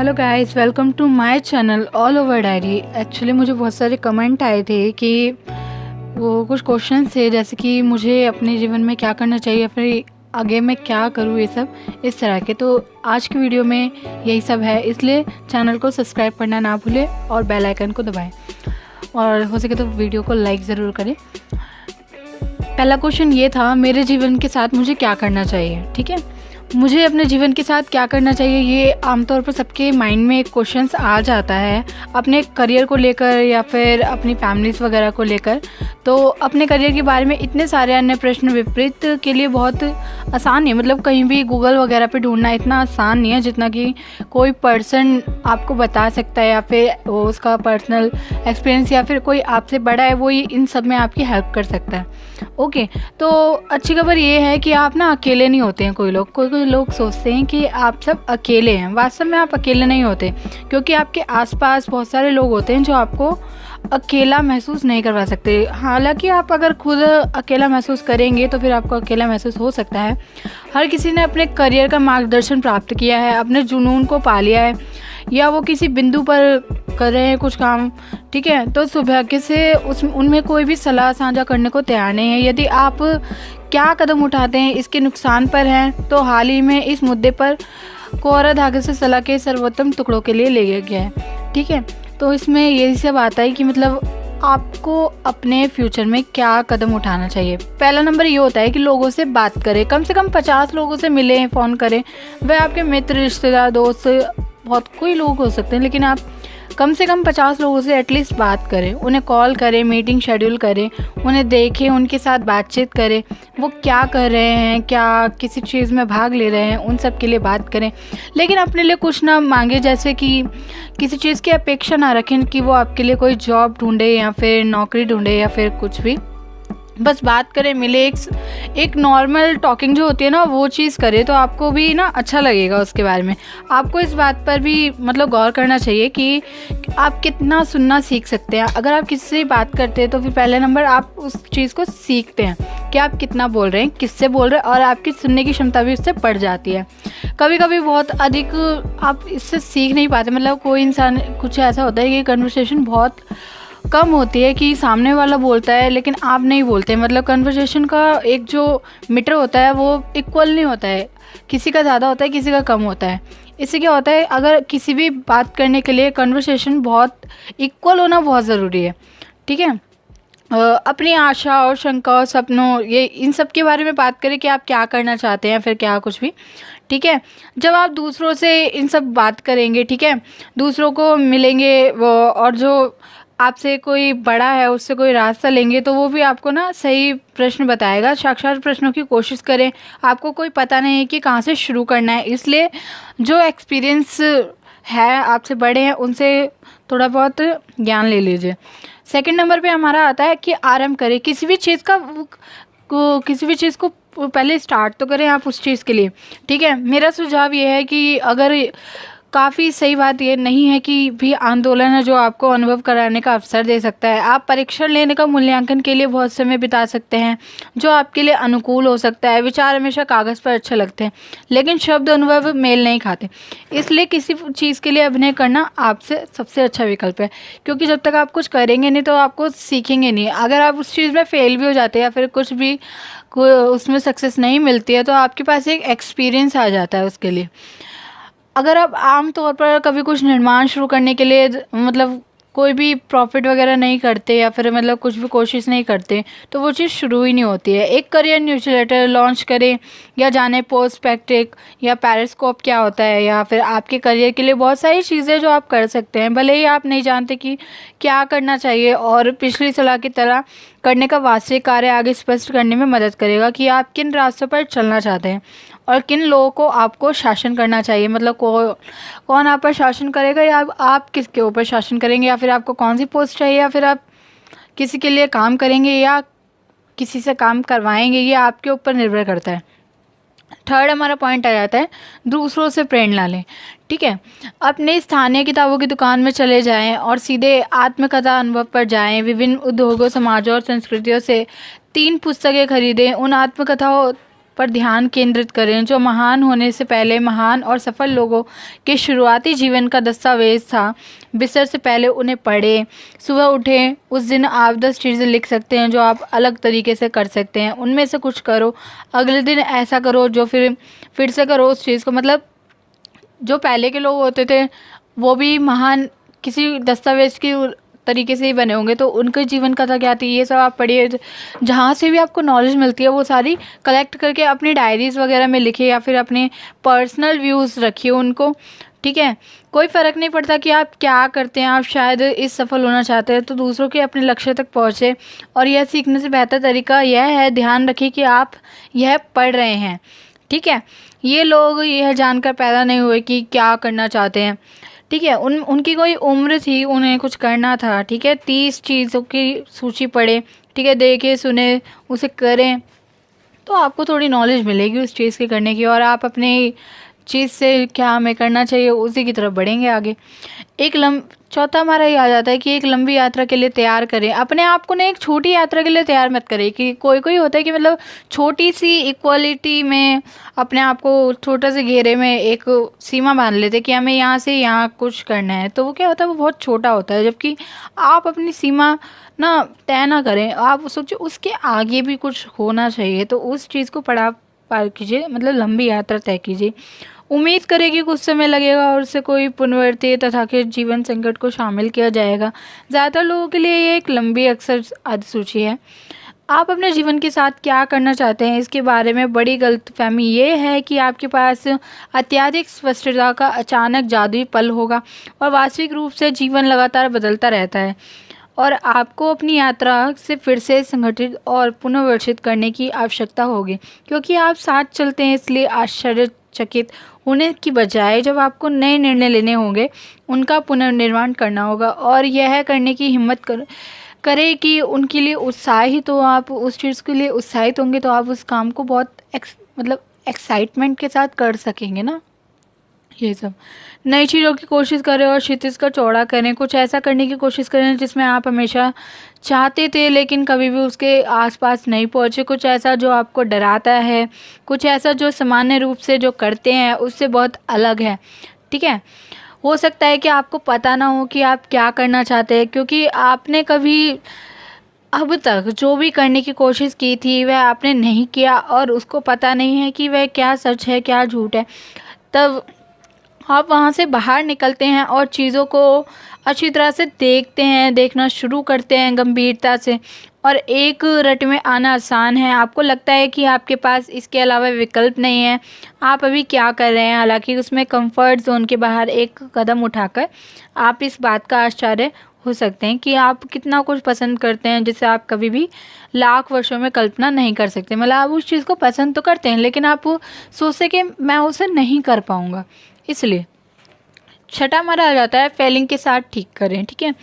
Hello guys, welcome to my channel all over diary. Actually मुझे बहुत सारे comment आए थे कि वो कुछ क्वेश्चन थे, जैसे कि मुझे अपने जीवन में क्या करना चाहिए, फिर आगे मैं क्या करूँ, ये सब इस तरह के। तो आज की वीडियो में यही सब है, इसलिए चैनल को सब्सक्राइब करना ना भूलें और बेल आइकन को दबाएं और हो सके तो वीडियो को लाइक ज़रूर करें। पहला क्वेश्चन ये था, मेरे जीवन के साथ मुझे क्या करना चाहिए। ठीक है, मुझे अपने जीवन के साथ क्या करना चाहिए, ये आमतौर पर सबके माइंड में एक क्वेश्चन आ जाता है, अपने करियर को लेकर या फिर अपनी फैमिलीज़ वगैरह को लेकर। तो अपने करियर के बारे में इतने सारे अन्य प्रश्न विपरीत के लिए बहुत आसान है, मतलब कहीं भी गूगल वगैरह पे ढूंढना इतना आसान नहीं है जितना कि कोई पर्सन आपको बता सकता है, या फिर वो उसका पर्सनल एक्सपीरियंस या फिर कोई आपसे बड़ा है वो इन सब में आपकी हेल्प कर सकता है। ओके, तो अच्छी खबर ये है कि आप ना अकेले नहीं होते हैं। कोई लोग सोचते हैं कि आप सब अकेले हैं, वास्तव में आप अकेले नहीं होते, क्योंकि आपके आसपास बहुत सारे लोग होते हैं जो आपको अकेला महसूस नहीं करवा सकते। हालांकि आप अगर खुद अकेला महसूस करेंगे तो फिर आपको अकेला महसूस हो सकता है। हर किसी ने अपने करियर का मार्गदर्शन प्राप्त किया है, अपने जुनून को पा लिया है, या वो किसी बिंदु पर कर रहे हैं कुछ काम। ठीक है, तो सौभाग्य से उनमें कोई भी सलाह साझा करने को तैयार नहीं है। यदि आप क्या कदम उठाते हैं इसके नुकसान पर हैं, तो हाल ही में इस मुद्दे पर कोरा धागे से सलाह के सर्वोत्तम टुकड़ों के लिए ले गया है। ठीक है, तो इसमें यही सब आता है कि मतलब आपको अपने फ्यूचर में क्या कदम उठाना चाहिए। पहला नंबर ये होता है कि लोगों से बात करें, कम से कम 50 लोगों से मिलें, फ़ोन करें। वह आपके मित्र, रिश्तेदार, दोस्त, बहुत कोई लोग हो सकते हैं, लेकिन आप कम से कम 50 लोगों से एटलीस्ट बात करें। उन्हें कॉल करें, मीटिंग शेड्यूल करें, उन्हें देखें, उनके साथ बातचीत करें, वो क्या कर रहे हैं, क्या किसी चीज़ में भाग ले रहे हैं, उन सब के लिए बात करें। लेकिन अपने लिए कुछ ना मांगे, जैसे कि किसी चीज़ की अपेक्षा ना रखें कि वो आपके लिए कोई जॉब ढूंढे या फिर नौकरी ढूंढे या फिर कुछ भी। बस बात करें, मिले, एक नॉर्मल टॉकिंग जो होती है ना, वो चीज़ करें तो आपको भी ना अच्छा लगेगा। उसके बारे में आपको इस बात पर भी मतलब गौर करना चाहिए कि आप कितना सुनना सीख सकते हैं। अगर आप किसी से बात करते हैं तो फिर पहले नंबर आप उस चीज़ को सीखते हैं कि आप कितना बोल रहे हैं, किससे बोल रहे हैं, और आपकी सुनने की क्षमता भी उससे बढ़ जाती है। कभी कभी बहुत अधिक आप इससे सीख नहीं पाते, मतलब कोई इंसान, कुछ ऐसा होता है कि कन्वर्सेशन बहुत कम होती है कि सामने वाला बोलता है लेकिन आप नहीं बोलते। मतलब कन्वर्सेशन का एक जो मीटर होता है वो इक्वल नहीं होता है, किसी का ज़्यादा होता है, किसी का कम होता है। इससे क्या होता है, अगर किसी भी बात करने के लिए कन्वर्सेशन बहुत इक्वल होना बहुत ज़रूरी है। ठीक है, अपनी आशा और शंका और सपनों, ये इन सब के बारे में बात करें कि आप क्या करना चाहते हैं, फिर क्या कुछ भी। ठीक है, जब आप दूसरों से इन सब बात करेंगे, ठीक है, दूसरों को मिलेंगे वो, और जो आपसे कोई बड़ा है उससे कोई रास्ता लेंगे, तो वो भी आपको ना सही प्रश्न बताएगा। साक्षात प्रश्नों की कोशिश करें, आपको कोई पता नहीं है कि कहाँ से शुरू करना है, इसलिए जो एक्सपीरियंस है, आपसे बड़े हैं, उनसे थोड़ा बहुत ज्ञान ले लीजिए। सेकंड नंबर पे हमारा आता है कि आरंभ करें किसी भी चीज़ को पहले स्टार्ट तो करें आप उस चीज़ के लिए। ठीक है, मेरा सुझाव ये है कि अगर काफ़ी सही बात ये नहीं है कि भी आंदोलन है जो आपको अनुभव कराने का अवसर दे सकता है। आप परीक्षण लेने का मूल्यांकन के लिए बहुत समय बिता सकते हैं जो आपके लिए अनुकूल हो सकता है। विचार हमेशा कागज़ पर अच्छे लगते हैं लेकिन शब्द अनुभव मेल नहीं खाते, इसलिए किसी चीज़ के लिए अभिनय करना आपसे सबसे अच्छा विकल्प है, क्योंकि जब तक आप कुछ करेंगे नहीं तो आपको सीखेंगे नहीं। अगर आप उस चीज़ में फेल भी हो जाते हैं या फिर कुछ भी उसमें सक्सेस नहीं मिलती है तो आपके पास एक एक्सपीरियंस आ जाता है उसके लिए। अगर आप आम तौर पर कभी कुछ निर्माण शुरू करने के लिए मतलब कोई भी प्रॉफिट वगैरह नहीं करते या फिर मतलब कुछ भी कोशिश नहीं करते तो वो चीज़ शुरू ही नहीं होती है। एक करियर न्यूज़लेटर लॉन्च करें या जाने पोस्टपेक्टिक या पेरिस्कोप क्या होता है, या फिर आपके करियर के लिए बहुत सारी चीज़ें जो आप कर सकते हैं, भले ही आप नहीं जानते कि क्या करना चाहिए। और पिछली सलाह की तरह करने का वास्तविक कार्य आगे स्पष्ट करने में मदद करेगा कि आप किन रास्तों पर चलना चाहते हैं और किन लोगों को आपको शासन करना चाहिए। मतलब कौन आप पर शासन करेगा, या आप किसके ऊपर शासन करेंगे, या फिर आपको कौन सी पोस्ट चाहिए, या फिर आप किसी के लिए काम करेंगे या किसी से काम करवाएंगे, ये आपके ऊपर निर्भर करता है। थर्ड हमारा पॉइंट आ जाता है दूसरों से प्रेरणा लें। ठीक है, अपने स्थानीय किताबों की दुकान में चले जाएं और सीधे आत्मकथा अनुभव पर जाएं। विभिन्न उद्योगों, समाजों और संस्कृतियों से 3 पुस्तकें खरीदें। उन आत्मकथाओं पर ध्यान केंद्रित करें, जो महान होने से पहले महान और सफल लोगों के शुरुआती जीवन का दस्तावेज था। बिस्तर से पहले उन्हें पढ़ें। सुबह उठें, उस दिन आप 10 चीज़ें लिख सकते हैं जो आप अलग तरीके से कर सकते हैं, उनमें से कुछ करो। अगले दिन ऐसा करो जो फिर से करो उस चीज़ को। मतलब जो पहले के लोग होते थे वो भी महान किसी दस्तावेज की तरीके से ही बने होंगे, तो उनके जीवन कथा क्या थी ये सब आप पढ़िए। जहाँ से भी आपको नॉलेज मिलती है वो सारी कलेक्ट करके अपनी डायरीज़ वगैरह में लिखिए या फिर अपने पर्सनल व्यूज़ रखिए उनको, ठीक है। कोई फ़र्क नहीं पड़ता कि आप क्या करते हैं, आप शायद इस सफल होना चाहते हैं तो दूसरों के अपने लक्ष्य तक पहुँचे। और यह सीखने से बेहतर तरीका यह है, ध्यान रखिए कि आप यह पढ़ रहे हैं, ठीक है। ये लोग यह जानकर पैदा नहीं हुए कि क्या करना चाहते हैं, ठीक है। उनकी कोई उम्र थी, उन्हें कुछ करना था, ठीक है। 30 चीज़ों की सूची पढ़े, ठीक है, देखे सुने उसे करें तो आपको थोड़ी नॉलेज मिलेगी उस चीज़ के करने की, और आप अपनी चीज़ से क्या हमें करना चाहिए उसी की तरफ बढ़ेंगे आगे। चौथा हमारा ये आ जाता है कि एक लंबी यात्रा के लिए तैयार करें अपने आप को। ना एक छोटी यात्रा के लिए तैयार मत करें कि कोई होता है कि मतलब छोटी सी इक्वालिटी में अपने आप को छोटे से घेरे में एक सीमा बांध लेते हैं कि हमें यहाँ से यहाँ कुछ करना है, तो वो क्या होता है वो बहुत छोटा होता है। जबकि आप अपनी सीमा ना तय ना करें, आप सोचिए उसके आगे भी कुछ होना चाहिए, तो उस चीज़ को पार कीजिए, मतलब लंबी यात्रा तय कीजिए। उम्मीद करें कि कुछ समय लगेगा और उससे कोई पुनरावृत्ति तथा के जीवन संकट को शामिल किया जाएगा। ज़्यादातर लोगों के लिए ये एक लंबी अक्सर आदि सूची है। आप अपने जीवन के साथ क्या करना चाहते हैं इसके बारे में बड़ी गलतफहमी ये है कि आपके पास अत्यधिक स्पष्टता का अचानक जादुई पल होगा और वास्तविक रूप से जीवन लगातार बदलता रहता है और आपको अपनी यात्रा से फिर से संगठित और पुनर्वर्षित करने की आवश्यकता होगी, क्योंकि आप साथ चलते हैं। इसलिए आश्चर्यचकित होने की बजाय जब आपको नए निर्णय लेने होंगे उनका पुनर्निर्माण करना होगा और यह करने की हिम्मत करें कि उनके लिए उत्साहित हो, आप उस चीज़ के लिए उत्साहित होंगे तो आप उस काम को बहुत मतलब एक्साइटमेंट के साथ कर सकेंगे ना। ये सब नई चीज़ों की कोशिश करें और क्षितिज का चौड़ा करें। कुछ ऐसा करने की कोशिश करें जिसमें आप हमेशा चाहते थे लेकिन कभी भी उसके आसपास नहीं पहुँचे। कुछ ऐसा जो आपको डराता है, कुछ ऐसा जो सामान्य रूप से जो करते हैं उससे बहुत अलग है, ठीक है। हो सकता है कि आपको पता ना हो कि आप क्या करना चाहते हैं, क्योंकि आपने कभी अब तक जो भी करने की कोशिश की थी वह आपने नहीं किया और उसको पता नहीं है कि वह क्या सच है क्या झूठ है। तब आप वहाँ से बाहर निकलते हैं और चीज़ों को अच्छी तरह से देखना शुरू करते हैं गंभीरता से, और एक रट में आना आसान है। आपको लगता है कि आपके पास इसके अलावा विकल्प नहीं है। आप अभी क्या कर रहे हैं, हालांकि उसमें कंफर्ट जोन के बाहर एक कदम उठाकर आप इस बात का आश्चर्य हो सकते हैं कि आप कितना कुछ पसंद करते हैं जिसे आप कभी भी लाख वर्षों में कल्पना नहीं कर सकते। मतलब आप उस चीज़ को पसंद तो करते हैं लेकिन आप सोचते कि मैं उसे नहीं कर पाऊँगा। इसलिए छठा हमारा आ जाता है फेलिंग के साथ ठीक करें, ठीक है।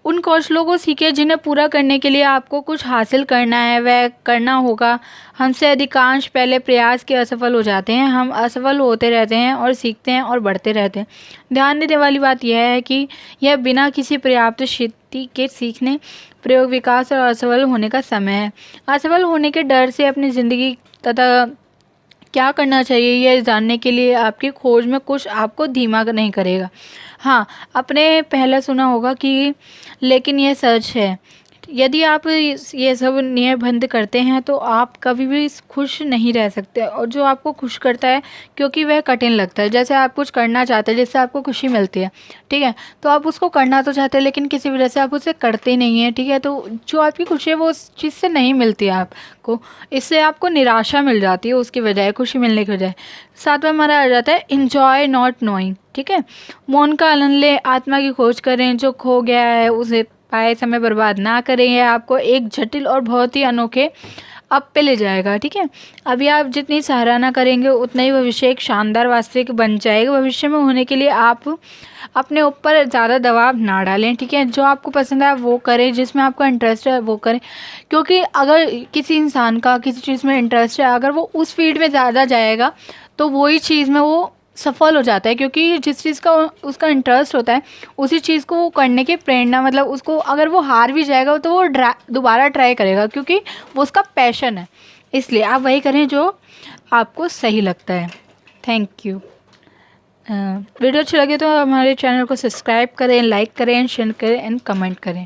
उन कौशलों को सीखें जिन्हें पूरा करने के लिए आपको कुछ हासिल करना है, वह करना होगा। हमसे अधिकांश पहले प्रयास के असफल हो जाते हैं। हम असफल होते रहते हैं और सीखते हैं और बढ़ते रहते हैं। ध्यान देने वाली बात यह है कि यह बिना किसी पर्याप्त क्षति के सीखने, प्रयोग, विकास और असफल होने का समय है। असफल होने के डर से अपनी ज़िंदगी तथा क्या करना चाहिए यह जानने के लिए आपकी खोज में कुछ आपको धीमा नहीं करेगा। हाँ, आपने पहले सुना होगा कि लेकिन यह सच है, यदि आप ये सब नियमबद्ध करते हैं तो आप कभी भी खुश नहीं रह सकते। और जो आपको खुश करता है क्योंकि वह कठिन लगता है, जैसे आप कुछ करना चाहते हैं जिससे आपको खुशी मिलती है, ठीक है, तो आप उसको करना तो चाहते हैं लेकिन किसी वजह से आप उसे करते नहीं हैं, ठीक है। तो जो आपकी खुशी है वो उस चीज़ से नहीं मिलती है आपको, इससे आपको निराशा मिल जाती है उसकी बजाय, खुशी मिलने की बजाय। सातवां हमारा आ जाता है इंजॉय नॉट नोइंग, ठीक है। मौन का आनंद लें, आत्मा की खोज करें, जो खो गया है उसे पाए, समय बर्बाद ना करें। यह आपको एक जटिल और बहुत ही अनोखे अब पे ले जाएगा, ठीक है। अभी आप जितनी सराहना करेंगे उतना ही भविष्य एक शानदार वास्तविक बन जाएगा। भविष्य में होने के लिए आप अपने ऊपर ज़्यादा दबाव ना डालें, ठीक है। जो आपको पसंद है वो करें, जिसमें आपका इंटरेस्ट है वो करें, क्योंकि अगर किसी इंसान का किसी चीज़ में इंटरेस्ट है, अगर वो उस फील्ड में ज़्यादा जाएगा तो वही चीज़ में वो सफल हो जाता है, क्योंकि जिस चीज़ का उसका इंटरेस्ट होता है उसी चीज़ को वो करने की प्रेरणा, मतलब उसको अगर वो हार भी जाएगा तो वो दोबारा ट्राई करेगा क्योंकि वो उसका पैशन है। इसलिए आप वही करें जो आपको सही लगता है। Thank you. वीडियो अच्छी लगे तो हमारे चैनल को सब्सक्राइब करें, लाइक करें, शेयर करें एंड कमेंट करें।